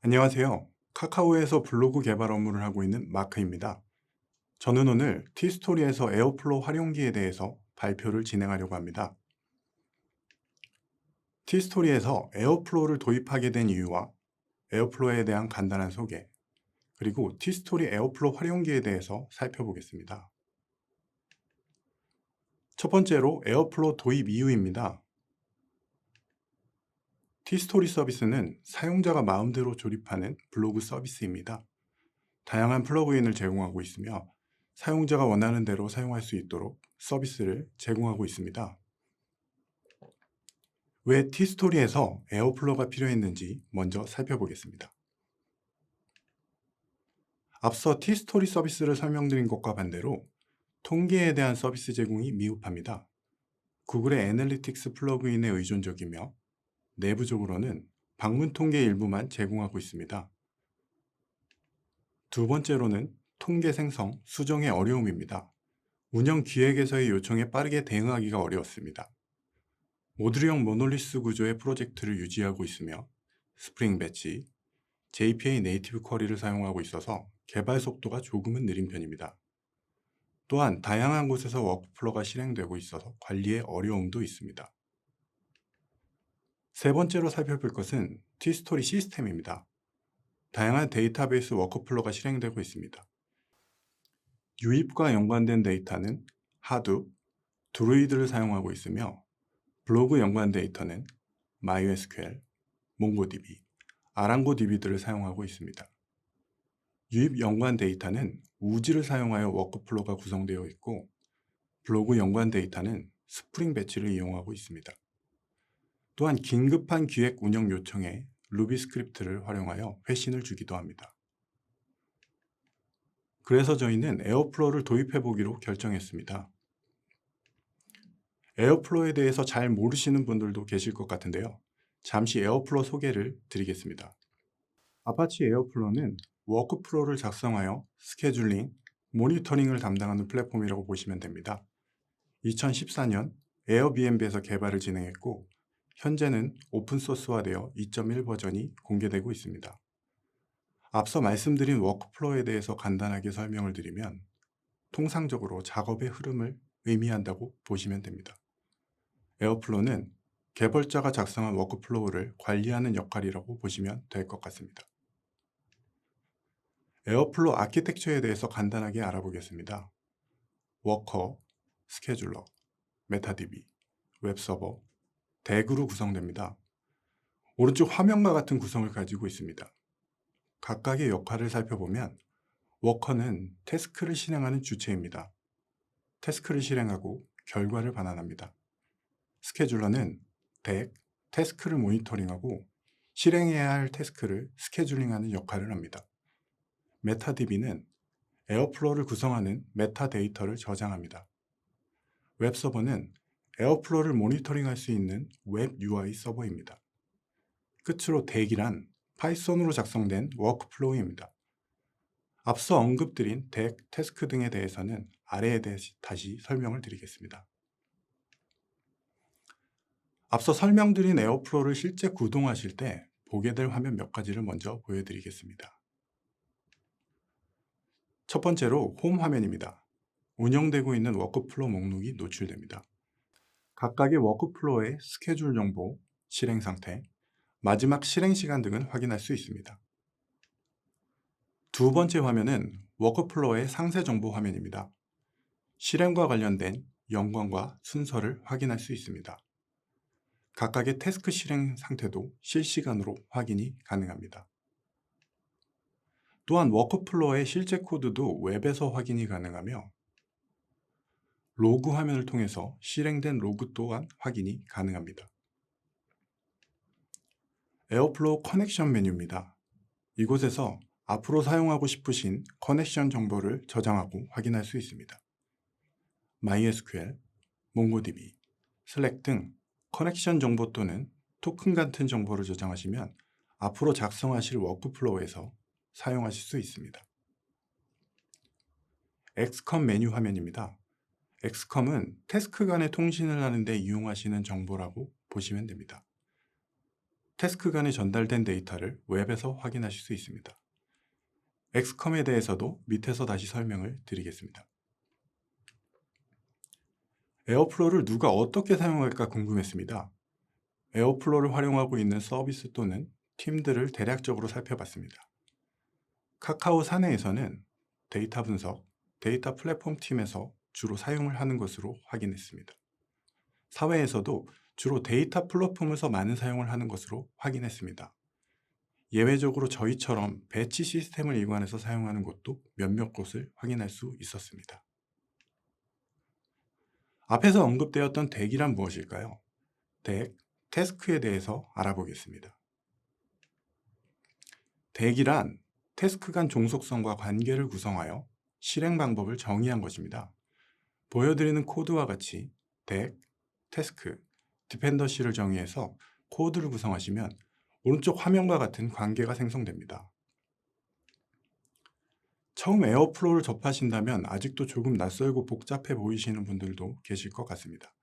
안녕하세요. 카카오에서 블로그 개발 업무를 하고 있는 마크입니다. 저는 오늘 티스토리에서 에어플로우 활용기에 대해서 발표를 진행하려고 합니다. 티스토리에서 에어플로우를 도입하게 된 이유와 에어플로우에 대한 간단한 소개, 그리고 티스토리 에어플로우 활용기에 대해서 살펴보겠습니다. 첫 번째로 에어플로우 도입 이유입니다. 티스토리 서비스는 사용자가 마음대로 조립하는 블로그 서비스입니다. 다양한 플러그인을 제공하고 있으며 사용자가 원하는 대로 사용할 수 있도록 서비스를 제공하고 있습니다. 왜 티스토리에서 에어플로우가 필요했는지 먼저 살펴보겠습니다. 앞서 티스토리 서비스를 설명드린 것과 반대로 통계에 대한 서비스 제공이 미흡합니다. 구글의 애널리틱스 플러그인에 의존적이며 내부적으로는 방문 통계 일부만 제공하고 있습니다. 두 번째로는 통계 생성, 수정의 어려움입니다. 운영 기획에서의 요청에 빠르게 대응하기가 어려웠습니다. 모듈형 모놀리스 구조의 프로젝트를 유지하고 있으며 스프링 배치, JPA 네이티브 쿼리를 사용하고 있어서 개발 속도가 조금은 느린 편입니다. 또한 다양한 곳에서 워크플로우가 실행되고 있어서 관리에 어려움도 있습니다. 세 번째로 살펴볼 것은 티스토리 시스템입니다. 다양한 데이터베이스 워크플로우가 실행되고 있습니다. 유입과 연관된 데이터는 하둡, 드루이드를 사용하고 있으며 블로그 연관 데이터는 MySQL, 몽고DB, 아랑고DB들을 사용하고 있습니다. 유입 연관 데이터는 우지를 사용하여 워크플로우가 구성되어 있고 블로그 연관 데이터는 스프링 배치를 이용하고 있습니다. 또한 긴급한 기획 운영 요청에 루비 스크립트를 활용하여 회신을 주기도 합니다. 그래서 저희는 에어플로우를 도입해 보기로 결정했습니다. 에어플로우에 대해서 잘 모르시는 분들도 계실 것 같은데요. 잠시 에어플로우 소개를 드리겠습니다. 아파치 에어플로우는 워크플로우를 작성하여 스케줄링, 모니터링을 담당하는 플랫폼이라고 보시면 됩니다. 2014년 에어비앤비에서 개발을 진행했고 현재는 오픈소스화되어 2.1 버전이 공개되고 있습니다. 앞서 말씀드린 워크플로우에 대해서 간단하게 설명을 드리면 통상적으로 작업의 흐름을 의미한다고 보시면 됩니다. 에어플로우는 개발자가 작성한 워크플로우를 관리하는 역할이라고 보시면 될 것 같습니다. 에어플로우 아키텍처에 대해서 간단하게 알아보겠습니다. 워커, 스케줄러, 메타DB, 웹서버, 대그로 구성됩니다. 오른쪽 화면과 같은 구성을 가지고 있습니다. 각각의 역할을 살펴보면 워커는 태스크를 실행하는 주체입니다. 태스크를 실행하고 결과를 반환합니다. 스케줄러는 태스크를 모니터링하고 실행해야 할 태스크를 스케줄링하는 역할을 합니다. 메타DB는 에어플로우를 구성하는 메타데이터를 저장합니다. 웹서버는 에어플로우를 모니터링할 수 있는 웹 UI 서버입니다. 끝으로 덱이란 파이썬으로 작성된 워크플로우입니다. 앞서 언급드린 덱, 태스크 등에 대해서는 아래에 다시 설명을 드리겠습니다. 앞서 설명드린 에어플로우를 실제 구동하실 때 보게 될 화면 몇 가지를 먼저 보여드리겠습니다. 첫 번째로 홈 화면입니다. 운영되고 있는 워크플로우 목록이 노출됩니다. 각각의 워크플로우의 스케줄 정보, 실행 상태, 마지막 실행 시간 등은 확인할 수 있습니다. 두 번째 화면은 워크플로우의 상세 정보 화면입니다. 실행과 관련된 연관과 순서를 확인할 수 있습니다. 각각의 태스크 실행 상태도 실시간으로 확인이 가능합니다. 또한 워크플로우의 실제 코드도 웹에서 확인이 가능하며 로그 화면을 통해서 실행된 로그 또한 확인이 가능합니다. 에어플로우 커넥션 메뉴입니다. 이곳에서 앞으로 사용하고 싶으신 커넥션 정보를 저장하고 확인할 수 있습니다. MySQL, 몽고DB, 슬랙 등 커넥션 정보 또는 토큰 같은 정보를 저장하시면 앞으로 작성하실 워크플로우에서 사용하실 수 있습니다. 엑스컴 메뉴 화면입니다. 엑스컴은 태스크 간의 통신을 하는 데 이용하시는 정보라고 보시면 됩니다. 태스크 간에 전달된 데이터를 웹에서 확인하실 수 있습니다. 엑스컴에 대해서도 밑에서 다시 설명을 드리겠습니다. 에어플로우를 누가 어떻게 사용할까 궁금했습니다. 에어플로우를 활용하고 있는 서비스 또는 팀들을 대략적으로 살펴봤습니다. 카카오 사내에서는 데이터 분석, 데이터 플랫폼 팀에서 주로 사용을 하는 것으로 확인했습니다. 사회에서도 주로 데이터 플랫폼에서 많은 사용을 하는 것으로 확인했습니다. 예외적으로 저희처럼 배치 시스템을 일관해서 사용하는 곳도 몇몇 곳을 확인할 수 있었습니다. 앞에서 언급되었던 덱이란 무엇일까요? 덱, 태스크에 대해서 알아보겠습니다. 덱이란 태스크 간 종속성과 관계를 구성하여 실행 방법을 정의한 것입니다. 보여드리는 코드와 같이 덱, 태스크, 디펜더시를 정의해서 코드를 구성하시면 오른쪽 화면과 같은 관계가 생성됩니다. 처음 에어플로우를 접하신다면 아직도 조금 낯설고 복잡해 보이시는 분들도 계실 것 같습니다.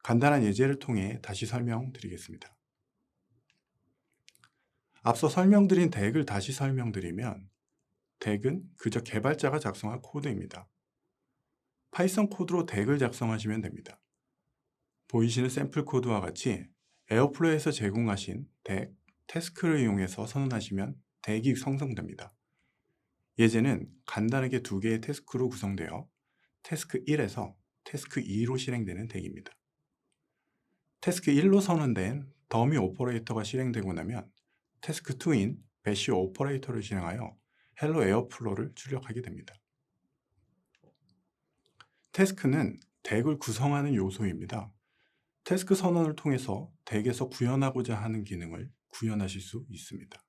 간단한 예제를 통해 다시 설명드리겠습니다. 앞서 설명드린 덱을 다시 설명드리면 덱은 그저 개발자가 작성한 코드입니다. 파이썬 코드로 덱을 작성하시면 됩니다. 보이시는 샘플 코드와 같이 에어플로우에서 제공하신 덱, 태스크를 이용해서 선언하시면 덱이 생성됩니다. 예제는 간단하게 두 개의 태스크로 구성되어 태스크 1에서 태스크 2로 실행되는 덱입니다. 태스크 1로 선언된 더미 오퍼레이터가 실행되고 나면 태스크 2인 배시 오퍼레이터를 실행하여 헬로 에어플로우를 출력하게 됩니다. 태스크는 덱을 구성하는 요소입니다. 태스크 선언을 통해서 덱에서 구현하고자 하는 기능을 구현하실 수 있습니다.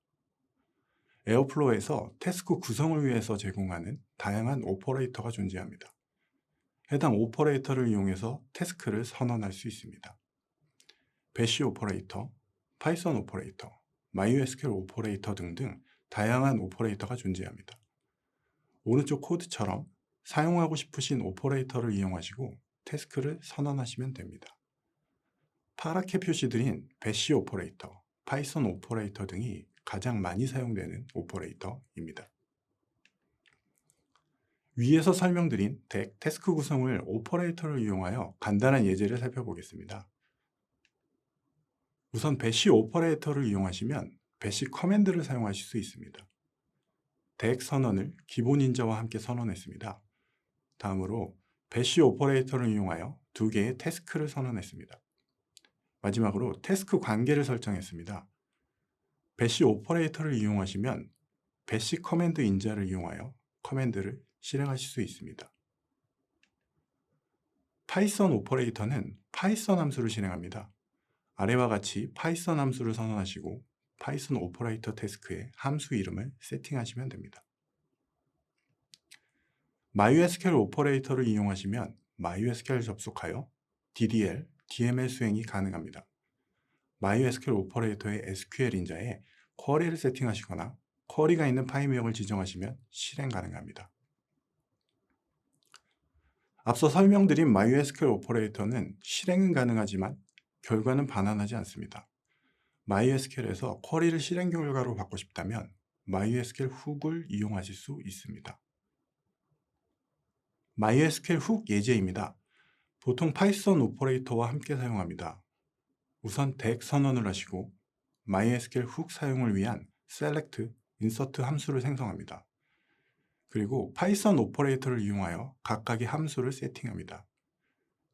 에어플로우에서 태스크 구성을 위해서 제공하는 다양한 오퍼레이터가 존재합니다. 해당 오퍼레이터를 이용해서 태스크를 선언할 수 있습니다. 배시 오퍼레이터, 파이썬 오퍼레이터, MySQL 오퍼레이터 등등 다양한 오퍼레이터가 존재합니다. 오른쪽 코드처럼 사용하고 싶으신 오퍼레이터를 이용하시고 태스크를 선언하시면 됩니다. 파랗게 표시드린 배시 오퍼레이터, 파이썬 오퍼레이터 등이 가장 많이 사용되는 오퍼레이터입니다. 위에서 설명드린 덱, 태스크 구성을 오퍼레이터를 이용하여 간단한 예제를 살펴보겠습니다. 우선 배시 오퍼레이터를 이용하시면 배시 커맨드를 사용하실 수 있습니다. 덱 선언을 기본 인자와 함께 선언했습니다. 다음으로 배시 오퍼레이터를 이용하여 두 개의 태스크를 선언했습니다. 마지막으로 태스크 관계를 설정했습니다. 배시 오퍼레이터를 이용하시면 배시 커맨드 인자를 이용하여 커맨드를 실행하실 수 있습니다. 파이썬 오퍼레이터는 파이썬 함수를 실행합니다. 아래와 같이 파이썬 함수를 선언하시고 파이썬 오퍼레이터 태스크에 함수 이름을 세팅하시면 됩니다. MySQL 오퍼레이터를 이용하시면 MySQL 접속하여 DDL, DML 수행이 가능합니다. MySQL 오퍼레이터의 SQL 인자에 쿼리를 세팅하시거나 쿼리가 있는 파일명을 지정하시면 실행 가능합니다. 앞서 설명드린 MySQL 오퍼레이터는 실행은 가능하지만 결과는 반환하지 않습니다. MySQL에서 쿼리를 실행 결과로 받고 싶다면 MySQL 훅을 이용하실 수 있습니다. MySQL 훅 예제입니다. 보통 파이썬 오퍼레이터와 함께 사용합니다. 우선 덱 선언을 하시고 MySQL 훅 사용을 위한 select, insert 함수를 생성합니다. 그리고 파이썬 오퍼레이터를 이용하여 각각의 함수를 세팅합니다.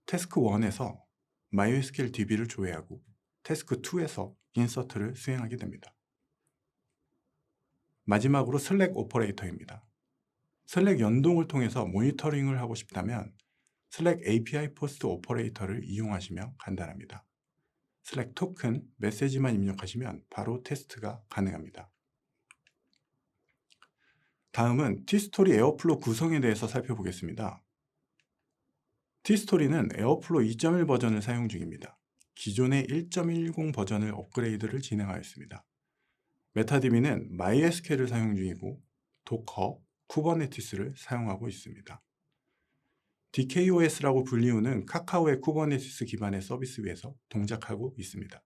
태스크 1에서 MySQL DB를 조회하고 태스크 2에서 insert를 수행하게 됩니다. 마지막으로 슬랙 오퍼레이터입니다. 슬랙 연동을 통해서 모니터링을 하고 싶다면 슬랙 API 포스트 오퍼레이터를 이용하시면 간단합니다. 슬랙 토큰, 메시지만 입력하시면 바로 테스트가 가능합니다. 다음은 티스토리 에어플로우 구성에 대해서 살펴보겠습니다. 티스토리는 에어플로우 2.1 버전을 사용 중입니다. 기존의 1.10 버전을 업그레이드를 진행하였습니다. 메타DB는 MySQL을 사용 중이고 도커, 쿠버네티스를 사용하고 있습니다. DKOS라고 불리우는 카카오의 쿠버네티스 기반의 서비스 위에서 동작하고 있습니다.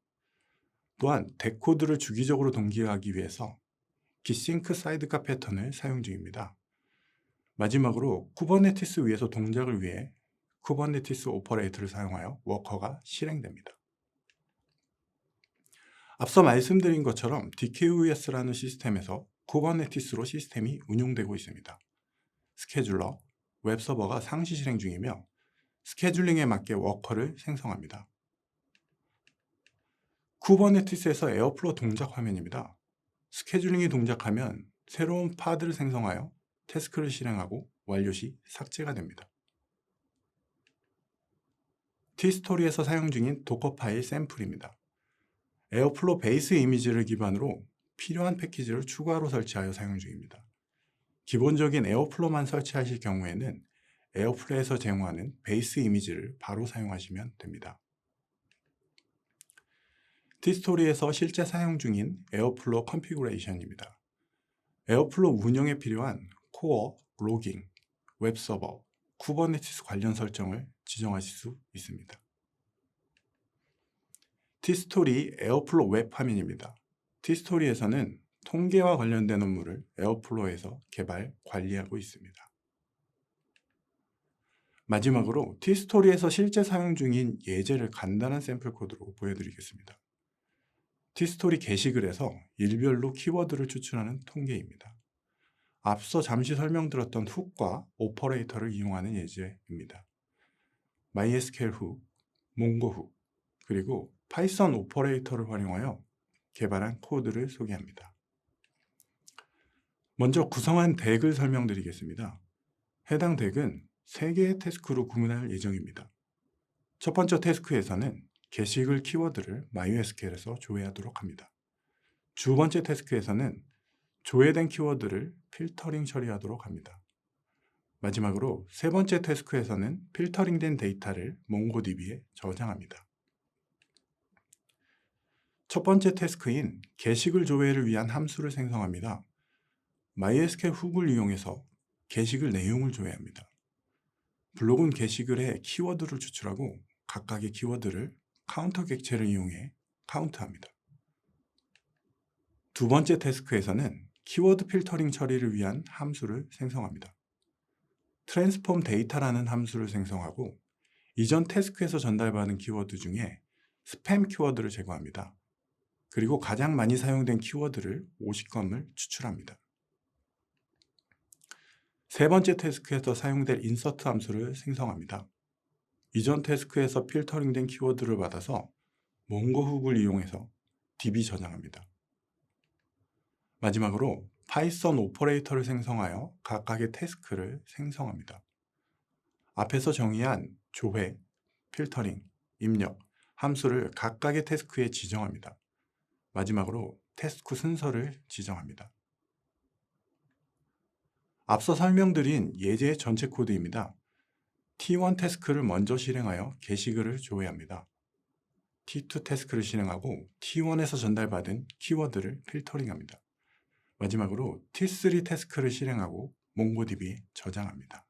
또한 덱 코드를 주기적으로 동기화하기 위해서 깃싱크 사이드카 패턴을 사용 중입니다. 마지막으로 쿠버네티스 위에서 동작을 위해 쿠버네티스 오퍼레이터를 사용하여 워커가 실행됩니다. 앞서 말씀드린 것처럼 DKOS라는 시스템에서 쿠버네티스로 시스템이 운용되고 있습니다. 스케줄러, 웹서버가 상시 실행 중이며 스케줄링에 맞게 워커를 생성합니다. 쿠버네티스에서 에어플로우 동작 화면입니다. 스케줄링이 동작하면 새로운 파드를 생성하여 태스크를 실행하고 완료 시 삭제가 됩니다. T스토리에서 사용 중인 도커 파일 샘플입니다. 에어플로우 베이스 이미지를 기반으로 필요한 패키지를 추가로 설치하여 사용 중입니다. 기본적인 에어플로우만 설치하실 경우에는 에어플로우에서 제공하는 베이스 이미지를 바로 사용하시면 됩니다. T스토리에서 실제 사용 중인 에어플로우 컨피그레이션입니다. 에어플로우 운영에 필요한 코어, 로깅, 웹서버, 쿠버네티스 관련 설정을 지정하실 수 있습니다. T스토리 에어플로우 웹 화면입니다. T스토리에서는 통계와 관련된 업무를 에어플로우에서 개발, 관리하고 있습니다. 마지막으로 T스토리에서 실제 사용 중인 예제를 간단한 샘플 코드로 보여드리겠습니다. T스토리 게시글에서 일별로 키워드를 추출하는 통계입니다. 앞서 잠시 설명드렸던 훅과 오퍼레이터를 이용하는 예제입니다. MySQL 훅, 몽고 훅, 그리고 파이썬 오퍼레이터를 활용하여 개발한 코드를 소개합니다. 먼저 구성한 덱을 설명드리겠습니다. 해당 덱은 3개의 태스크로 구분할 예정입니다. 첫 번째 태스크에서는 게시글 키워드를 MySQL에서 조회하도록 합니다. 두 번째 태스크에서는 조회된 키워드를 필터링 처리하도록 합니다. 마지막으로 세 번째 태스크에서는 필터링된 데이터를 몽고DB에 저장합니다. 첫 번째 태스크인 게시글 조회를 위한 함수를 생성합니다. MySQL 훅을 이용해서 게시글 내용을 조회합니다. 블록은 게시글에 키워드를 추출하고 각각의 키워드를 카운터 객체를 이용해 카운트합니다. 두 번째 태스크에서는 키워드 필터링 처리를 위한 함수를 생성합니다. 트랜스폼 데이터라는 함수를 생성하고 이전 태스크에서 전달받은 키워드 중에 스팸 키워드를 제거합니다. 그리고 가장 많이 사용된 키워드를 50건을 추출합니다. 세 번째 태스크에서 사용될 인서트 함수를 생성합니다. 이전 태스크에서 필터링된 키워드를 받아서 몽고 훅을 이용해서 DB 저장합니다. 마지막으로 파이썬 오퍼레이터를 생성하여 각각의 태스크를 생성합니다. 앞에서 정의한 조회, 필터링, 입력, 함수를 각각의 태스크에 지정합니다. 마지막으로 태스크 순서를 지정합니다. 앞서 설명드린 예제의 전체 코드입니다. T1 태스크를 먼저 실행하여 게시글을 조회합니다. T2 태스크를 실행하고 T1에서 전달받은 키워드를 필터링합니다. 마지막으로 T3 태스크를 실행하고 몽고DB에 저장합니다.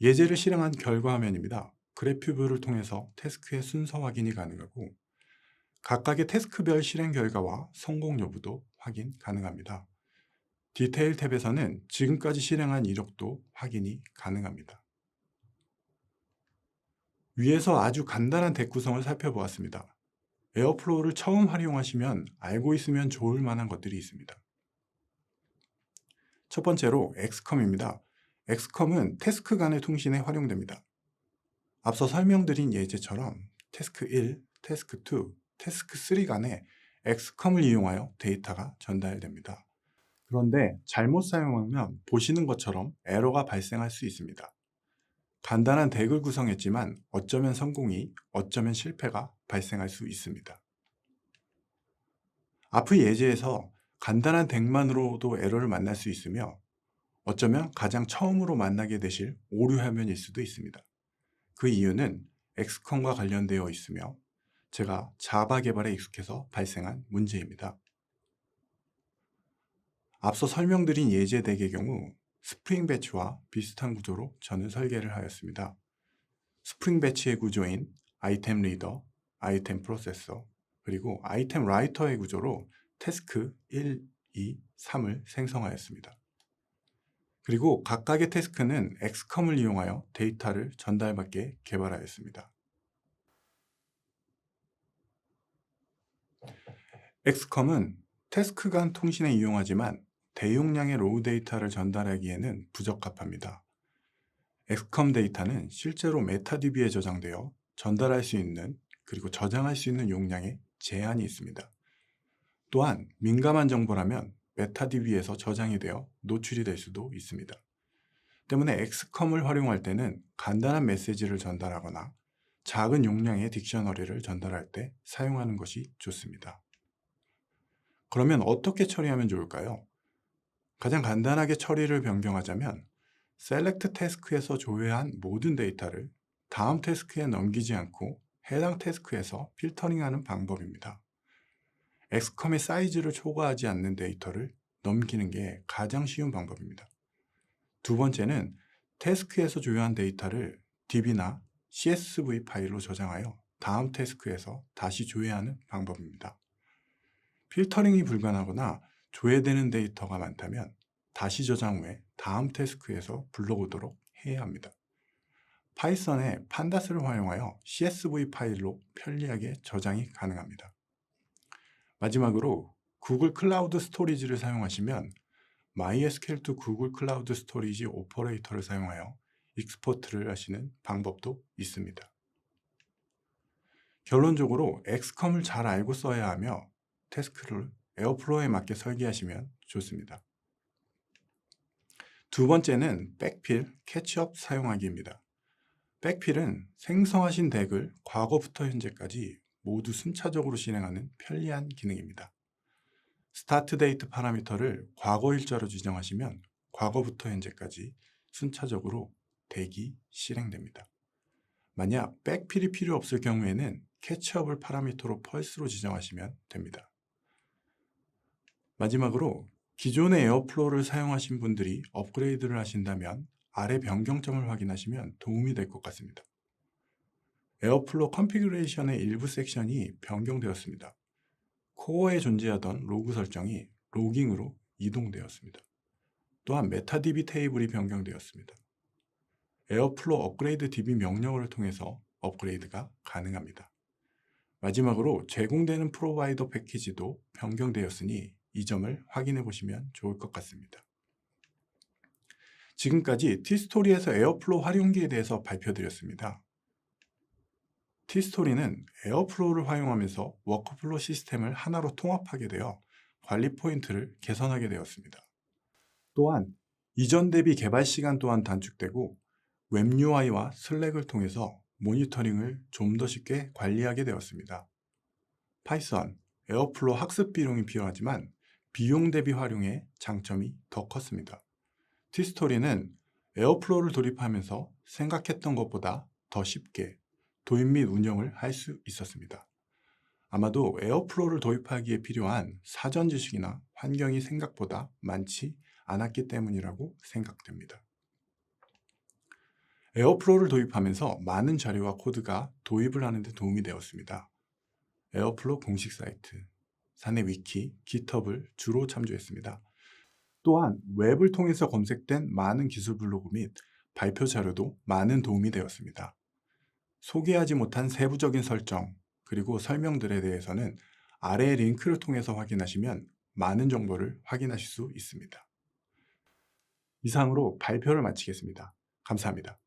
예제를 실행한 결과 화면입니다. 그래프 뷰를 통해서 태스크의 순서 확인이 가능하고 각각의 태스크별 실행 결과와 성공 여부도 확인 가능합니다. 디테일 탭에서는 지금까지 실행한 이력도 확인이 가능합니다. 위에서 아주 간단한 덱 구성을 살펴보았습니다. 에어플로우를 처음 활용하시면 알고 있으면 좋을 만한 것들이 있습니다. 첫 번째로 엑스컴입니다. 엑스컴은 태스크 간의 통신에 활용됩니다. 앞서 설명드린 예제처럼 태스크 1, 태스크 2, 태스크 3 간에 엑스컴을 이용하여 데이터가 전달됩니다. 그런데 잘못 사용하면 보시는 것처럼 에러가 발생할 수 있습니다. 간단한 덱을 구성했지만 어쩌면 성공이, 어쩌면 실패가 발생할 수 있습니다. 앞의 예제에서 간단한 덱만으로도 에러를 만날 수 있으며 어쩌면 가장 처음으로 만나게 되실 오류 화면일 수도 있습니다. 그 이유는 엑스컴과 관련되어 있으며 제가 자바 개발에 익숙해서 발생한 문제입니다. 앞서 설명드린 예제 덱의 경우 스프링 배치와 비슷한 구조로 저는 설계를 하였습니다. 스프링 배치의 구조인 아이템 리더, 아이템 프로세서, 그리고 아이템 라이터의 구조로 태스크 1, 2, 3을 생성하였습니다. 그리고 각각의 태스크는 엑스컴을 이용하여 데이터를 전달받게 개발하였습니다. 엑스컴은 태스크 간 통신에 이용하지만 대용량의 로우 데이터를 전달하기에는 부적합합니다. 엑스컴 데이터는 실제로 메타DB에 저장되어 전달할 수 있는 그리고 저장할 수 있는 용량에 제한이 있습니다. 또한 민감한 정보라면 메타DB에서 저장이 되어 노출이 될 수도 있습니다. 때문에 엑스컴을 활용할 때는 간단한 메시지를 전달하거나 작은 용량의 딕셔너리를 전달할 때 사용하는 것이 좋습니다. 그러면 어떻게 처리하면 좋을까요? 가장 간단하게 처리를 변경하자면 셀렉트 태스크에서 조회한 모든 데이터를 다음 태스크에 넘기지 않고 해당 태스크에서 필터링하는 방법입니다. 엑스컴의 사이즈를 초과하지 않는 데이터를 넘기는 게 가장 쉬운 방법입니다. 두 번째는 태스크에서 조회한 데이터를 DB나 CSV 파일로 저장하여 다음 태스크에서 다시 조회하는 방법입니다. 필터링이 불가능하거나 조회되는 데이터가 많다면 다시 저장 후에 다음 태스크에서 불러오도록 해야 합니다. 파이썬의 판다스를 활용하여 CSV 파일로 편리하게 저장이 가능합니다. 마지막으로 구글 클라우드 스토리지를 사용하시면 MySQL to 구글 클라우드 스토리지 오퍼레이터를 사용하여 익스포트를 하시는 방법도 있습니다. 결론적으로 엑스컴을 잘 알고 써야 하며 태스크를 에어플로우에 맞게 설계하시면 좋습니다. 두 번째는 백필, 캐치업 사용하기입니다. 백필은 생성하신 덱을 과거부터 현재까지 모두 순차적으로 실행하는 편리한 기능입니다. 스타트 데이트 파라미터를 과거 일자로 지정하시면 과거부터 현재까지 순차적으로 덱이 실행됩니다. 만약 백필이 필요 없을 경우에는 캐치업을 파라미터로 펄스로 지정하시면 됩니다. 마지막으로 기존의 에어플로우를 사용하신 분들이 업그레이드를 하신다면 아래 변경점을 확인하시면 도움이 될 것 같습니다. 에어플로우 컨피그레이션의 일부 섹션이 변경되었습니다. 코어에 존재하던 로그 설정이 로깅으로 이동되었습니다. 또한 메타DB 테이블이 변경되었습니다. 에어플로우 업그레이드 DB 명령어를 통해서 업그레이드가 가능합니다. 마지막으로 제공되는 프로바이더 패키지도 변경되었으니 이 점을 확인해 보시면 좋을 것 같습니다. 지금까지 티스토리에서 에어플로우 활용기에 대해서 발표드렸습니다. 티스토리는 에어플로우를 활용하면서 워크플로우 시스템을 하나로 통합하게 되어 관리 포인트를 개선하게 되었습니다. 또한 이전 대비 개발 시간 또한 단축되고 웹 UI와 슬랙을 통해서 모니터링을 좀 더 쉽게 관리하게 되었습니다. 파이썬, 에어플로우 학습 비용이 필요하지만 비용 대비 활용의 장점이 더 컸습니다. 티스토리는 에어플로우를 도입하면서 생각했던 것보다 더 쉽게 도입 및 운영을 할 수 있었습니다. 아마도 에어플로우를 도입하기에 필요한 사전 지식이나 환경이 생각보다 많지 않았기 때문이라고 생각됩니다. 에어플로우를 도입하면서 많은 자료와 코드가 도입을 하는 데 도움이 되었습니다. 에어플로우 공식 사이트, 사내 위키, 깃허브를 주로 참조했습니다. 또한 웹을 통해서 검색된 많은 기술 블로그 및 발표 자료도 많은 도움이 되었습니다. 소개하지 못한 세부적인 설정, 그리고 설명들에 대해서는 아래의 링크를 통해서 확인하시면 많은 정보를 확인하실 수 있습니다. 이상으로 발표를 마치겠습니다. 감사합니다.